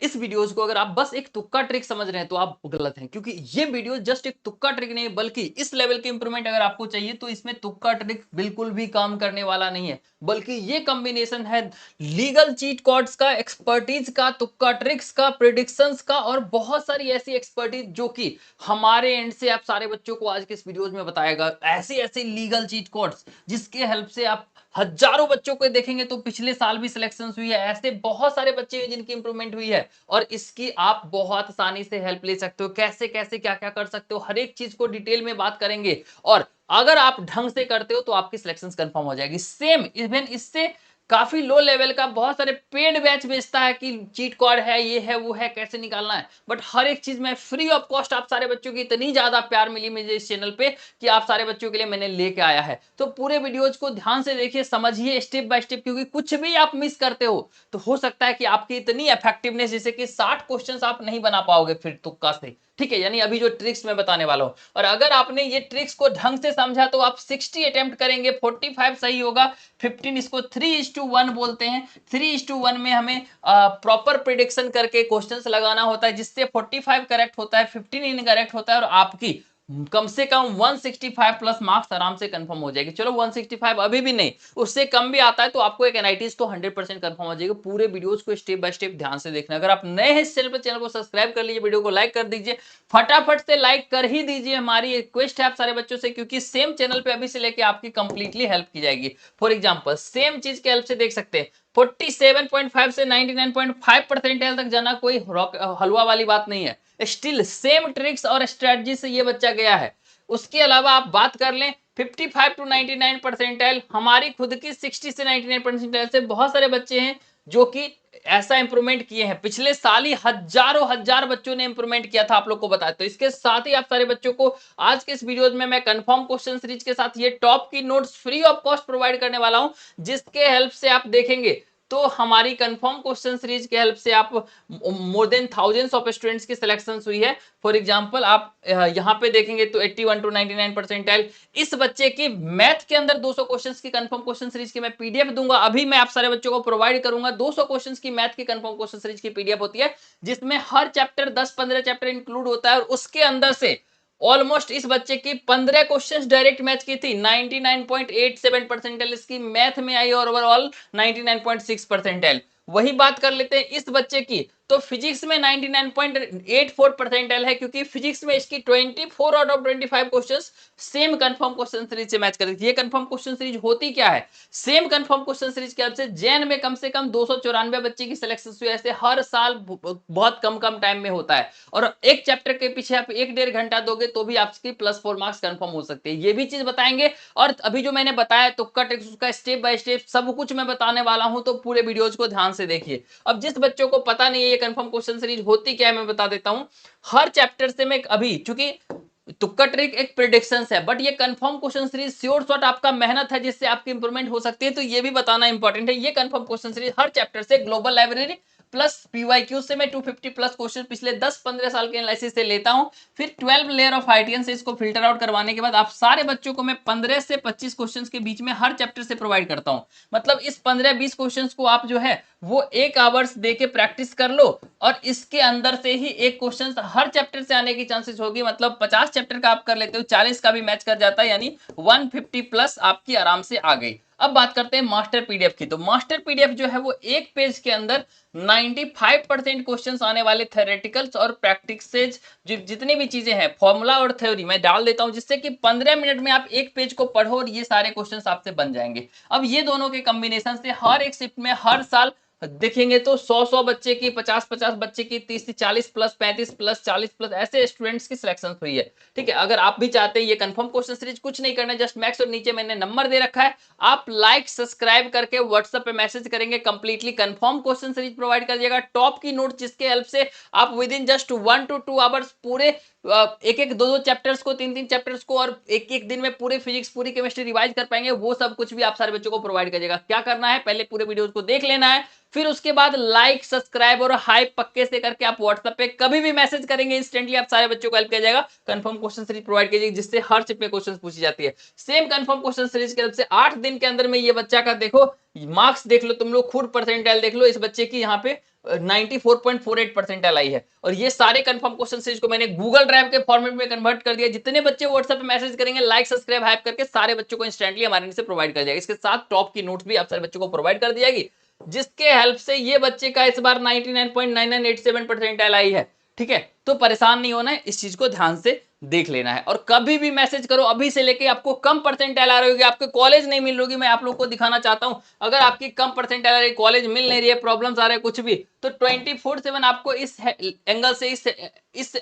इस वीडियोस को अगर आप बस एक तुक्का ट्रिक समझ रहे हैं तो आप गलत हैं, क्योंकि ये वीडियो जस्ट एक तुक्का ट्रिक नहीं है, बल्कि इस लेवल की इंप्रूवमेंट अगर आपको चाहिए तो इसमें तुक्का ट्रिक बिल्कुल भी काम करने वाला नहीं है, बल्कि ये कॉम्बिनेशन है लीगल चीट कोड्स का, एक्सपर्टीज का, तुक्का ट्रिक्स का, प्रिडिक्शंस का और बहुत सारी ऐसी एक्सपर्टीज जो कि हमारे एंड से आप सारे बच्चों को आज के इस वीडियोज में बताएगा। ऐसे ऐसे लीगल चीट कोड्स जिसके हेल्प से आप हजारों बच्चों को देखेंगे तो पिछले साल भी सिलेक्शन हुई है, ऐसे बहुत सारे बच्चे हैं जिनकी इंप्रूवमेंट हुई है और इसकी आप बहुत आसानी से हेल्प ले सकते हो। कैसे कैसे क्या क्या कर सकते हो, हर एक चीज को डिटेल में बात करेंगे और अगर आप ढंग से करते हो तो आपकी सिलेक्शन कंफर्म हो जाएगी। सेम इवन इससे काफी लो लेवल का बहुत सारे पेड बैच बेचता है कि चीट कोड है, ये है, वो है, कैसे निकालना है, बट हर एक चीज में फ्री ऑफ कॉस्ट आप सारे बच्चों की इतनी ज्यादा प्यार मिली मुझे इस चैनल पे कि आप सारे बच्चों के लिए मैंने लेके आया है। तो पूरे वीडियोज को ध्यान से देखिए, समझिए स्टेप बाय स्टेप, क्योंकि कुछ भी आप मिस करते हो तो हो सकता है कि आपकी इतनी इफेक्टिवनेस जैसे कि 60 क्वेश्चंस आप नहीं बना पाओगे फिर तुक्का से। ठीक है, यानी अभी जो ट्रिक्स मैं बताने वाला हूं, और अगर आपने ये ट्रिक्स को ढंग से समझा तो आप 60 अटेम्प्ट करेंगे, 45 सही होगा, 15 इसको 3:1 बोलते हैं। 3:1 में हमें प्रॉपर प्रिडिक्शन करके क्वेश्चंस लगाना होता है, जिससे 45 करेक्ट होता है, 15 इनकरेक्ट होता है और आपकी कम से कम 165 प्लस मार्क्स आराम से कंफर्म हो जाएगी। चलो 165 अभी भी नहीं, उससे कम भी आता है तो आपको एक एनआईटीज तो 100% कंफर्म हो जाएगी। पूरे वीडियोस को स्टेप बाय स्टेप ध्यान से देखना। अगर आप नए हैं इस चैनल पर, चैनल को सब्सक्राइब कर लीजिए, वीडियो को लाइक कर दीजिए, फटाफट से लाइक कर ही दीजिए। हमारी रिक्वेस्ट है आप सारे बच्चों से, क्योंकि सेम चैनल पे अभी से लेके आपकी कंप्लीटली हेल्प की जाएगी। फॉर एग्जाम्पल सेम चीज के हेल्प से देख सकते हैं, 47.5 से 99.5 परसेंटाइल तक जाना कोई हलवा वाली बात नहीं है। स्टिल सेम ट्रिक्स और स्ट्रेटजी से ये बच्चा गया है। उसके अलावा आप बात कर लें 55 टू 99 परसेंटाइल, हमारी खुद की 60 से 99 परसेंटाइल से बहुत सारे बच्चे हैं जो कि ऐसा इंप्रूवमेंट किए हैं। पिछले साल ही हजारों हजार बच्चों ने इंप्रूवमेंट किया था, आप लोग को बताया। तो इसके साथ ही आप सारे बच्चों को आज के इस वीडियो में मैं कंफर्म क्वेश्चन सीरीज के साथ ये टॉप की notes free of cost provide करने वाला हूं, जिसके हेल्प से आप देखेंगे तो हमारी कंफर्म क्वेश्चन सीरीज के हेल्प से आप more than thousands of students की सिलेक्शन हुई है। फॉर एग्जांपल आप यहां पे देखेंगे तो 81 टू 99 परसेंटाइल, इस बच्चे की मैथ के अंदर 200 क्वेश्चंस की कंफर्म क्वेश्चन सीरीज की मैं पीडीएफ दूंगा, अभी मैं आप सारे बच्चों को प्रोवाइड करूंगा। 200 क्वेश्चंस की मैथ की कंफर्म क्वेश्चन सीरीज की पीडीएफ होती है, जिसमें हर चैप्टर 10-15 चैप्टर इंक्लूड होता है और उसके अंदर से ऑलमोस्ट इस बच्चे की 15 क्वेश्चंस डायरेक्ट मैच की थी। 99.87 परसेंटाइल इसकी मैथ में आई और ओवरऑल 99.6 परसेंटाइल। वही बात कर लेते हैं इस बच्चे की, तो फिजिक्स में 99.84 परसेंटाइल है, क्योंकि फिजिक्स में इसकी 24 out of 25 questions same confirm question series से मैच कर रही थी। ये कंफर्म क्वेश्चन सीरीज होती क्या है, सेम कंफर्म क्वेश्चन सीरीज के हेल्प से जैन में कम से कम 294 बच्चे की सिलेक्शन हुई। ऐसे हर साल बहुत कम कम टाइम में होता है और एक चैप्टर के पीछे आप 1-1.5 घंटा दोगे तो भी आपकी +4 मार्क्स कंफर्म हो सकते हैं। ये भी चीज बताएंगे और अभी जो मैंने बताया तुक्का ट्रिक्स, उसका स्टेप बाय स्टेप सब कुछ मैं बताने वाला हूं, तो पूरे वीडियोज को ध्यान से देखिए। अब जिस बच्चों को पता नहीं है ये कंफर्म क्वेश्चन सीरीज होती क्या है, मैं बता देता हूं। हर चैप्टर से मैं अभी, चूंकि तुक्का ट्रिक एक प्रेडिक्शन है, बट ये confirm question series sure shot आपका मेहनत है जिससे आपकी इंप्रूवमेंट हो सकती है, तो ये भी बताना इंपॉर्टेंट है। ये कंफर्म क्वेश्चन सीरीज हर चैप्टर से ग्लोबल लाइब्रेरी प्लस पीवाईक्यू से मैं 250 प्लस क्वेश्चन पिछले 10-15 साल के एनालिसिस से लेता हूं, फिर 12 लेयर ऑफ आईटीएन से इसको फिल्टर आउट करवाने के बाद आप सारे बच्चों को मैं 15 से 25 क्वेश्चन के बीच में हर चैप्टर से प्रोवाइड करता हूं। मतलब इस 15-20 क्वेश्चन को आप जो है वो 1 आवर्स दे के प्रैक्टिस कर लो और इसके अंदर से ही एक क्वेश्चन हर चैप्टर से आने की चांसेस होगी। मतलब 50 चैप्टर का आप कर लेते हो, 40 का भी मैच कर जाता है, यानी 150 प्लस आपकी आराम से आ गई। अब बात करते हैं मास्टर पीडीएफ की, तो मास्टर पीडीएफ जो है वो एक पेज के अंदर 95% क्वेश्चंस आने वाले थ्योरेटिकल्स और प्रैक्टिसेज, जितनी भी चीजें हैं फॉर्मूला और थ्योरी मैं डाल देता हूं, जिससे कि 15 मिनट में आप एक पेज को पढ़ो और ये सारे क्वेश्चंस आपसे बन जाएंगे। अब ये दोनों के कॉम्बिनेशन से हर एक शिफ्ट में हर साल देखेंगे तो 100 बच्चे की, 50 बच्चे की, 30-40 प्लस, 35 प्लस, 40 प्लस ऐसे स्टूडेंट्स की सिलेक्शन हुई है। ठीक है, अगर आप भी चाहते हैं ये कंफर्म क्वेश्चन सीरीज, कुछ नहीं करना, जस्ट मैक्स और नीचे मैंने नंबर दे रखा है, आप लाइक सब्सक्राइब करके व्हाट्सएप पे मैसेज करेंगे, completely confirm question series provide कर दिएगा टॉप की नोट, जिसके हेल्प से आप with in just 1 to 2 hours पूरे एक एक 2-2 चैप्टर्स को, 3-3 चैप्टर्स को और एक एक दिन में पूरे फिजिक्स पूरी केमिस्ट्री रिवाइज कर पाएंगे। वो सब कुछ भी आप सारे बच्चों को प्रोवाइड करिएगा। क्या करना है, पहले पूरे वीडियोस को देख लेना है, फिर उसके बाद लाइक सब्सक्राइब और हाइप पक्के से करके आप व्हाट्सएप पे कभी भी मैसेज करेंगे, इंस्टेंटली आप सारे बच्चों को हेल्प किया जाएगा। कंफर्म क्वेश्चन सीरीज प्रोवाइड कीजिए, जिससे हर चिप में क्वेश्चन पूछी जाती है। सेम कंफर्म क्वेश्चन सीरीज की हेल्प से 8 दिन के अंदर में ये बच्चा का देखो मार्क्स देख लो, तुम लोग खुद परसेंटाइल देख लो। इस बच्चे की यहाँ पे 94.48% आई है। और ये सारे कंफर्म क्वेश्चन सीरीज को मैंने गूगल ड्राइव के फॉर्मेट में कन्वर्ट कर दिया। जितने बच्चे व्हाट्सएप पे मैसेज करेंगे लाइक सब्सक्राइब हाइप करके सारे बच्चों को इंस्टेंटली हमारे एंड से प्रोवाइड कर दिया। इसके साथ टॉप की नोट्स भी आप सारे बच्चों को प्रोवाइड कर दी जाएगी, जिसके हेल्प से ये बच्चे का इस बार 99.9987% आई है। ठीक है, तो परेशान नहीं होना है, इस चीज को ध्यान से देख लेना है। और कभी भी मैसेज करो, अभी से लेके आपको कम परसेंटाइल आ रही होगी, आपके कॉलेज नहीं मिल रही, मैं आप लोग को दिखाना चाहता हूं। अगर आपकी कम परसेंटाइल आ रही, कॉलेज मिल नहीं रही है, प्रॉब्लम्स आ रहे हैं कुछ भी, तो 24/7 आपको इस एंगल से इस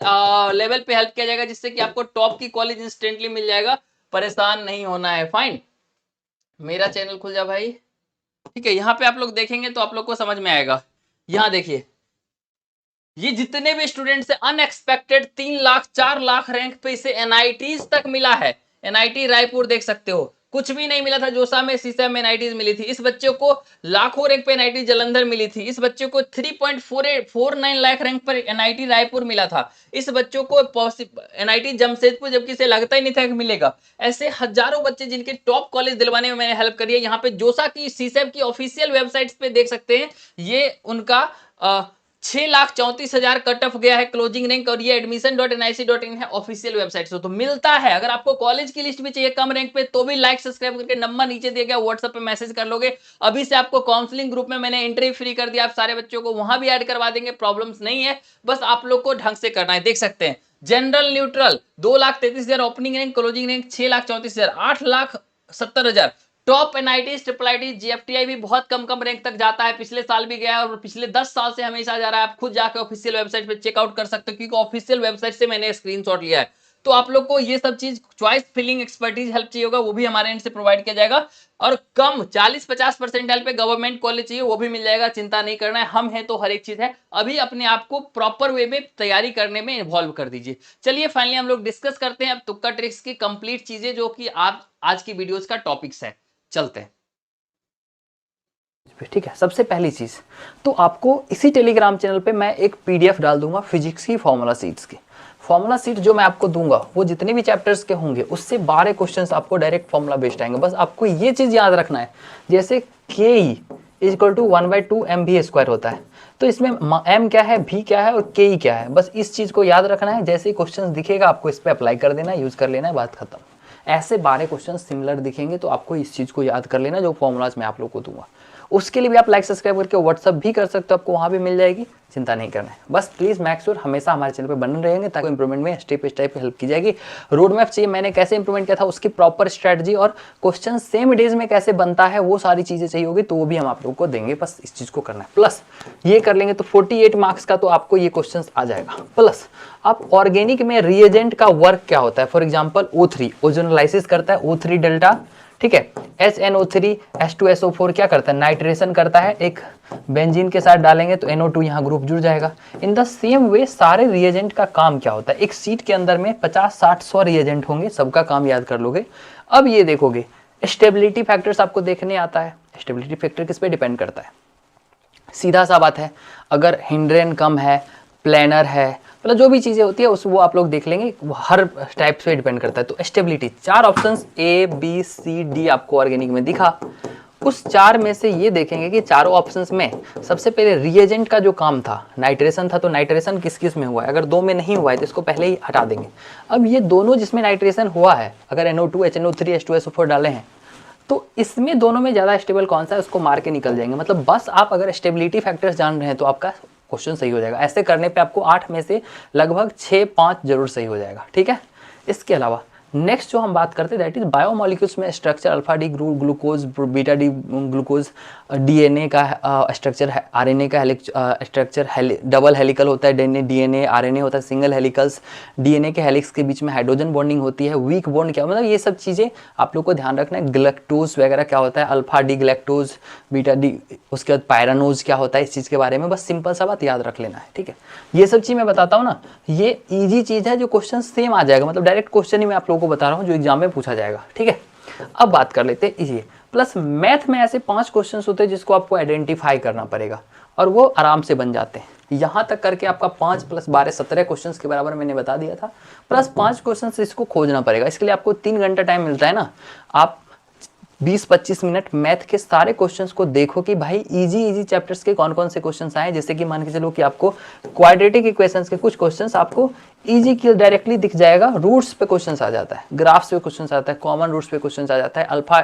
लेवल पे हेल्प किया जाएगा, जिससे कि आपको टॉप की कॉलेज इंस्टेंटली मिल जाएगा। परेशान नहीं होना है। फाइन, मेरा चैनल खुल जा भाई। ठीक है, यहाँ पे आप लोग देखेंगे तो आप लोग को समझ में आएगा। यहाँ देखिए, ये जितने भी स्टूडेंट्स हैं अनएक्सपेक्टेड 3 लाख 4 लाख रैंक पे इसे एनआईटीज तक मिला है। एनआईटी रायपुर देख सकते हो, कुछ भी नहीं मिला था जोसा में, सीसा में एनआईटीज मिली थी। इस बच्चे को लाखों रैंक पे एनआईटी जालंधर मिली थी। इस बच्चे को 3.49 लाख रैंक पर एनआईटी रायपुर मिला था। इस बच्चों को एनआईटी जमशेदपुर, जबकि इसे लगता ही नहीं था कि मिलेगा। ऐसे हजारों बच्चे जिनके टॉप कॉलेज दिलवाने में मैंने हेल्प करी है। यहाँ पे जोसा की सीसैब की ऑफिशियल वेबसाइट्स पे देख सकते हैं, ये उनका 6,34,000 कट ऑफ गया है क्लोजिंग रैंक, और ये admission.nic.in है ऑफिशियल वेबसाइट से। तो मिलता है, अगर आपको कॉलेज की लिस्ट भी चाहिए कम रैंक पे, तो भी लाइक सब्सक्राइब करके नंबर नीचे दिया गया व्हाट्सएप पे मैसेज कर लोगे। अभी से आपको काउंसलिंग ग्रुप में मैंने एंट्री फ्री कर दिया, आप सारे बच्चों को वहां भी ऐड करवा देंगे, प्रॉब्लम्स नहीं है। बस आप लोग को ढंग से करना है। देख सकते हैं general neutral 2,33,000 opening rank, closing rank 6,34,000, 8,70,000। Top NIT triple IT GFTI भी बहुत कम कम रैंक तक जाता है, पिछले साल भी गया है और पिछले 10 साल से हमेशा जा रहा है। आप खुद जाकर ऑफिशियल वेबसाइट पे चेकआउट कर सकते हो, क्योंकि ऑफिशियल वेबसाइट से मैंने स्क्रीनशॉट लिया है। तो आप लोग को ये सब चीज चॉइस फिलिंग एक्सपर्टीज हेल्प चाहिए होगा, वो भी हमारे एंड से प्रोवाइड किया जाएगा। और कम 40-50% पे गवर्नमेंट कॉलेज चाहिए, वो भी मिल जाएगा, चिंता नहीं करना है। हम हैं तो हर एक चीज है। अभी अपने आप को प्रॉपर वे में तैयारी करने में इन्वॉल्व कर दीजिए। चलिए फाइनली हम लोग डिस्कस करते हैं अब तुक्का ट्रिक्स की कंप्लीट चीजें, जो कि आप आज की वीडियोज का टॉपिक्स है। चलते हैं। ठीक है, सबसे पहली चीज तो आपको इसी टेलीग्राम चैनल पे मैं एक पीडीएफ डाल दूंगा फिजिक्स की फॉर्मूला सीट्स की। फॉर्मूला सीट जो मैं आपको दूंगा वो जितने भी चैप्टर्स के होंगे उससे 12 क्वेश्चंस आपको डायरेक्ट फॉर्मूला बेस्ड आएंगे। बस आपको ये चीज याद रखना है, जैसे के ई इक्वल टू 1/2 mv² होता है, तो इसमें m क्या है, v क्या है और के ई क्या है। बस इस चीज को याद रखना है। जैसे ही क्वेश्चन दिखेगा आपको इस पर अप्लाई कर देना, यूज कर लेना है, बात खत्म। ऐसे 12 क्वेश्चन सिमिलर दिखेंगे तो आपको इस चीज को याद कर लेना, जो फॉर्मूलाज मैं आप लोग को दूंगा। उसके लिए भी आप लाइक सब्सक्राइब करके व्हाट्सअप भी कर सकते हो, आपको वहां भी मिल जाएगी, चिंता नहीं करना है। बस प्लीज मेक श्योर हमेशा हमारे चैनल पे बने रहेंगे, ताकि इंप्रूवमेंट में स्टेप बाय स्टेप हेल्प की जाएगी। रोड मैप चाहिए, मैंने कैसे इंप्रूवमेंट किया था उसकी प्रॉपर स्ट्रेटजी, और क्वेश्चन सेम डेज में कैसे बनता है वो सारी चीजें चाहिए होगी, तो वो भी हम आप लोग को देंगे। बस इस चीज को करना है। प्लस ये कर लेंगे तो 48 मार्क्स का तो आपको ये क्वेश्चन आ जाएगा। प्लस अब ऑर्गेनिक में रिएजेंट का वर्क क्या होता है, फॉर एग्जाम्पल O3 ओजोनलाइसिस करता है, O3 डेल्टा, ठीक है। HNO3 H2SO4 क्या करता है, नाइट्रेशन करता है, एक बेंजीन के साथ डालेंगे तो NO2 यहाँ ग्रुप जुड़ जाएगा। इन द सेम वे सारे रिएजेंट का काम क्या होता है, एक सीट के अंदर में 50-60-100 रिएजेंट होंगे, सबका काम याद कर लोगे। अब ये देखोगे स्टेबिलिटी फैक्टर्स आपको देखने आता है। स्टेबिलिटी फैक्टर किस पे डिपेंड करता है, सीधा सा बात है, अगर हिंड्रेन कम है, प्लेनर है, मतलब जो भी चीजें होती है उस वो आप लोग देख लेंगे, हर टाइप पे डिपेंड करता है। तो stability 4 options A B C D आपको ऑर्गेनिक में दिखा, उस 4 में से ये देखेंगे कि चारों ऑप्शंस में सबसे पहले रिएजेंट का जो काम था नाइट्रेशन था, तो नाइट्रेशन किस किस में हुआ है, अगर 2 में नहीं हुआ है तो इसको पहले ही हटा देंगे। अब ये दोनों जिसमें नाइट्रेशन हुआ है, अगर NO2 HNO3 H2SO4 डाले हैं, तो इसमें दोनों में ज्यादा स्टेबल कौन सा है उसको मार के निकल जाएंगे। मतलब बस आप अगर स्टेबिलिटी फैक्टर्स जान रहे हैं तो आपका क्वेश्चन सही हो जाएगा। ऐसे करने पे आपको 8 में से लगभग 6-5 जरूर सही हो जाएगा, ठीक है। इसके अलावा नेक्स्ट जो हम बात करते हैं दैट इज बायोमोलिक्यूल्स में structure, alpha D glucose, beta D glucose, DNA का स्ट्रक्चर, आरएनए का स्ट्रक्चर डबल हेलिकल होता है, डीएनए आरएनए होता है सिंगल हेलिकल्स, डीएनए के हेलिक्स के बीच में हाइड्रोजन बॉन्डिंग होती है, वीक बॉन्ड क्या, मतलब ये सब चीज़ें आप लोग को ध्यान रखना है। ग्लैक्टोज वगैरह क्या होता है, alpha D galactose, beta D, उसके बाद पायरानोज क्या होता है, इस चीज़ के बारे में बस सिंपल सा बात याद रख लेना है, ठीक है। ये सब चीज़ मैं बताता हूँ ना, ये ईजी चीज़ है जो क्वेश्चन सेम आ जाएगा, मतलब डायरेक्ट क्वेश्चन ही मैं आप लोगों को बता रहा हूँ जो एग्जाम में पूछा जाएगा, ठीक है। अब बात कर लेते हैं इजी। प्लस मैथ में ऐसे 5 क्वेश्चंस होते हैं जिसको आपको आइडेंटिफाई करना पड़ेगा, और वो आराम से बन जाते हैं। यहां तक करके आपका 5 + 12 17 क्वेश्चंस के बराबर मैंने बता दिया था, प्लस 5 क्वेश्चंस इसको खोजना पड़ेगा। इसके लिए आपको 3 घंटा टाइम मिलता है ना, आप 20-25 मिनट मैथ के सारे क्वेश्चंस को देखो कि भाई इजी चैप्टर्स के कौन कौन से क्वेश्चंस आए। जैसे कि मान के चलो कि आपको क्वाड्रेटिक इक्वेशंस के कुछ क्वेश्चंस आपको इजी की डायरेक्टली दिख जाएगा, रूट्स पे क्वेश्चंस आ जाता है, ग्राफ्स पे क्वेश्चंस आता है, कॉमन रूट्स पे क्वेश्चंस आ जाता है, alpha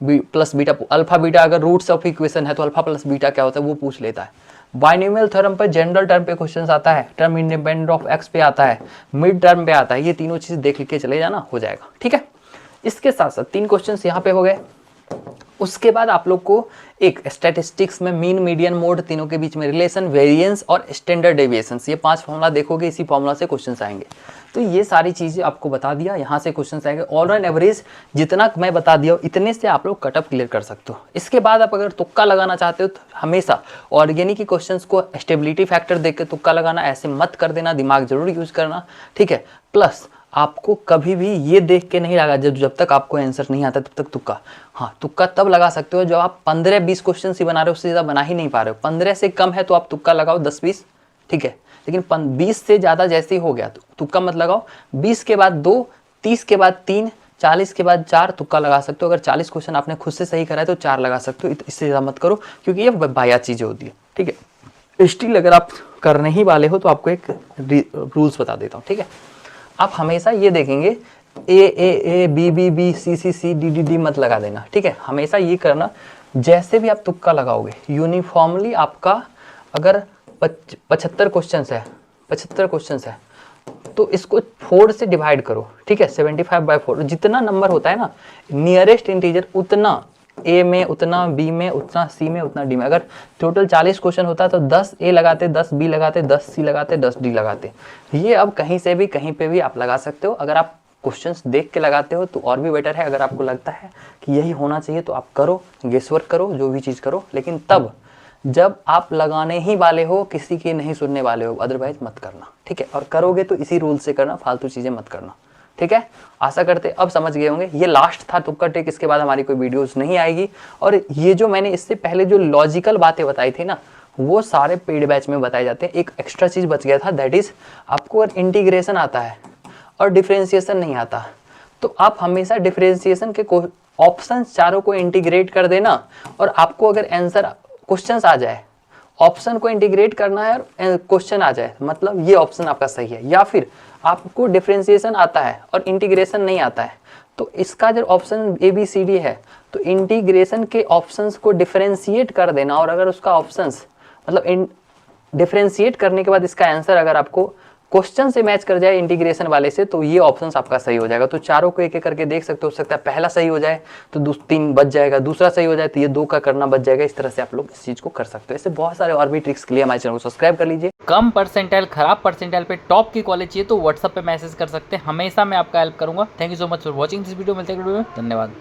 plus beta, alpha beta अगर रूट्स ऑफ इक्वेशन है तो अल्फा प्लस बीटा क्या होता है वो पूछ लेता है। बाइनोमियल थ्योरम पर जनरल टर्म पे क्वेश्चंस आता है, टर्म इंडिपेंडेंट ऑफ एक्स पे आता है, मिड टर्म पे आता है, ये तीनों चीज देख के चले जाना, हो जाएगा। ठीक है, इसके साथ साथ 3 क्वेश्चंस यहाँ पे हो गए। उसके बाद आप लोग को एक स्टैटिस्टिक्स में मीन, मीडियन, मोड तीनों के बीच में रिलेशन, वेरिएंस और स्टैंडर्ड डेविएशंस, ये 5 फॉर्मूला देखोगे, इसी फॉर्मूला से क्वेश्चंस आएंगे। तो ये सारी चीजें आपको बता दिया, यहाँ से क्वेश्चंस आएंगे। ऑल एन एवरेज जितना मैं बता दिया इतने से आप लोग कटअप क्लियर कर सकते हो। इसके बाद आप अगर तुक्का लगाना चाहते हो तो हमेशा ऑर्गेनिक की क्वेश्चंस को स्टेबिलिटी फैक्टर देख के तुक्का लगाना, ऐसे मत कर देना, दिमाग जरूर यूज करना। ठीक है, प्लस आपको कभी भी ये देख के नहीं लगा जब तक आपको आंसर नहीं आता तब तक तुक्का। हाँ, तुक्का तब लगा सकते हो जब आप 15-20 क्वेश्चन ही बना रहे हो, उससे ज़्यादा बना ही नहीं पा रहे हो। 15 से कम है तो आप तुक्का लगाओ 10-20, ठीक है, लेकिन 20 से ज़्यादा जैसे ही हो गया तो तुक्का मत लगाओ। 20 के बाद 2, 30 के बाद 3, 40 के बाद 4 तुक्का लगा सकते हो। अगर 40 क्वेश्चन आपने खुद से सही करा है तो 4 लगा सकते हो, इससे ज़्यादा मत करो क्योंकि ये वाहियात चीज़ें होती है। ठीक है, स्टिल अगर आप करने ही वाले हो तो आपको एक रूल्स बता देता हूँ। ठीक है, आप हमेशा ये देखेंगे A B B B C C C D D D मत लगा देना। ठीक है, हमेशा ये करना, जैसे भी आप तुक्का लगाओगे यूनिफॉर्मली आपका अगर 75 क्वेश्चंस है, 75 क्वेश्चंस है तो इसको 4 से डिवाइड करो। ठीक है, 75/4 जितना नंबर होता है ना, नियरेस्ट इंटीजर उतना ए में, उतना बी में, उतना सी में, उतना डी में। अगर टोटल 40 क्वेश्चन होता है तो 10 ए लगाते, 10 बी लगाते, 10 सी लगाते, 10 डी लगाते। ये अब कहीं से भी कहीं पे भी आप लगा सकते हो। अगर आप क्वेश्चंस देख के लगाते हो तो और भी बेटर है। अगर आपको लगता है कि यही होना चाहिए तो आप करो, गेसवर्क करो, जो भी चीज़ करो, लेकिन तब जब आप लगाने ही वाले हो, किसी की नहीं सुनने वाले हो, अदरवाइज मत करना। ठीक है, और करोगे तो इसी रूल से करना, फालतू चीज़ें मत करना। ठीक है, आशा करते अब समझ गए होंगे। ये लास्ट था तुक्का ट्रिक, इसके बाद हमारी कोई वीडियोस नहीं आएगी। और ये जो मैंने इससे पहले जो लॉजिकल बातें बताई थी ना, वो सारे पेड बैच में बताए जाते हैं। एक एक्स्ट्रा चीज बच गया था, दैट इज आपको अगर इंटीग्रेशन आता है और डिफरेंशिएशन नहीं आता तो आप हमेशा डिफरेंशिएशन के ऑप्शन चारों को इंटीग्रेट कर देना, और आपको अगर आंसर क्वेश्चन आ जाए, ऑप्शन को इंटीग्रेट करना है और क्वेश्चन आ जाए, मतलब ये ऑप्शन आपका सही है। या फिर आपको डिफरेंशिएशन आता है और इंटीग्रेशन नहीं आता है तो इसका जो option A B C D है तो इंटीग्रेशन के ऑप्शंस को डिफरेंशिएट कर देना, और अगर उसका ऑप्शंस मतलब डिफरेंशिएट करने के बाद इसका आंसर अगर आपको क्वेश्चन से मैच कर जाए इंटीग्रेशन वाले से तो ये ऑप्शंस आपका सही हो जाएगा। तो चारों को एक एक करके देख सकते हो सकता है पहला सही हो जाए तो 3 बच जाएगा, दूसरा सही हो जाए तो ये 2 का करना बच जाएगा। इस तरह से आप लोग इस चीज को कर सकते हो। ऐसे बहुत सारे और भी ट्रिक्स के लिए हमारे चैनल को सब्सक्राइब कर लीजिए। कम परसेंटाइल, खराब परसेंटाइल पे टॉप की कॉलेज चाहिए तो व्हाट्सएप पे मैसेज कर सकते हैं, हमेशा मैं आपका हेल्प करूंगा। Thank you so much for watching this video. मिलते हैं वीडियो में, धन्यवाद।